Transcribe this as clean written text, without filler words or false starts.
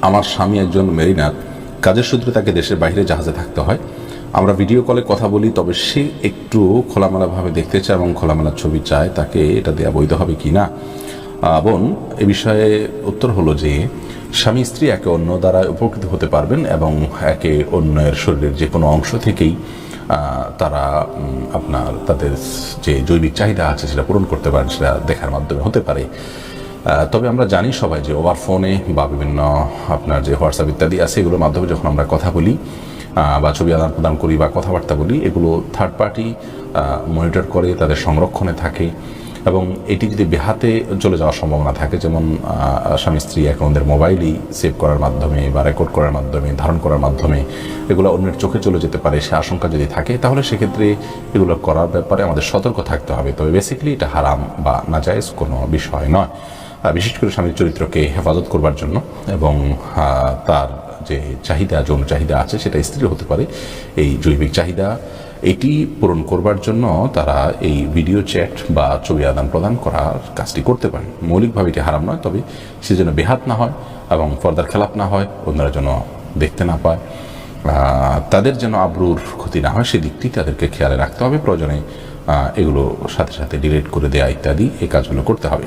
আমার স্বামী একজন মেরিনার, কাজের সূত্রে তাকে দেশের বাইরে জাহাজে থাকতে হয়। আমরা ভিডিও কলে কথা বলি, তবে সে একটু খোলামেলাভাবে দেখতে চায় এবং খোলামেলা ছবি চায়, তাকে এটা দেওয়া বৈধ হবে কি না? বোন, এ বিষয়ে উত্তর হলো যে স্বামী স্ত্রী একে অন্য দ্বারা উপকৃত হতে পারবেন এবং একে অন্যের শরীরের যে কোনো অংশ থেকেই তারা তাদের যে জৈবিক চাহিদা আছে সেটা পূরণ করতে পারেন, সেটা দেখার মাধ্যমে হতে পারে। তবে আমরা জানি সবাই যে ওভার ফোনে বা বিভিন্ন যে হোয়াটসঅ্যাপ ইত্যাদি আছে, এগুলোর মাধ্যমে যখন আমরা কথা বলি বা ছবি আদান প্রদান করি বা কথাবার্তা বলি, এগুলো থার্ড পার্টি মনিটর করে, তাদের সংরক্ষণে থাকে এবং এটি যদি বেহাতে চলে যাওয়ার সম্ভাবনা থাকে, যেমন স্বামী স্ত্রী অ্যাকাউন্টের মোবাইলেই সেভ করার মাধ্যমে বা রেকর্ড করার মাধ্যমে, ধারণ করার মাধ্যমে এগুলো অন্যের চোখে চলে যেতে পারে, সে আশঙ্কা যদি থাকে, তাহলে সেক্ষেত্রে এগুলো করার ব্যাপারে আমাদের সতর্ক থাকতে হবে। তবে বেসিক্যালি এটা হারাম বা নাজায়েজ কোনো বিষয় নয়, বিশেষ করে স্বামীর চরিত্রকে হেফাজত করবার জন্য এবং তার যে চাহিদা, যৌন চাহিদা আছে সেটা স্ত্রীর হতে পারে, এই জৈবিক চাহিদা এটি পূরণ করবার জন্য তারা এই ভিডিও চ্যাট বা ছবি আদান প্রদান করার কাজটি করতে পারেন। মৌলিকভাবে এটি হারাম নয়, তবে সে যেন বেহাত না হয় এবং পর্দার খেলাপ না হয়, অন্যরা যেন দেখতে না পায়, তাদের যেন আবরুর ক্ষতি না হয়, সেদিকটি তাদেরকে খেয়ালে রাখতে হবে। প্রয়োজনে এগুলো সাথে সাথে ডিলিট করে দেয়া ইত্যাদি এই কাজগুলো করতে হবে।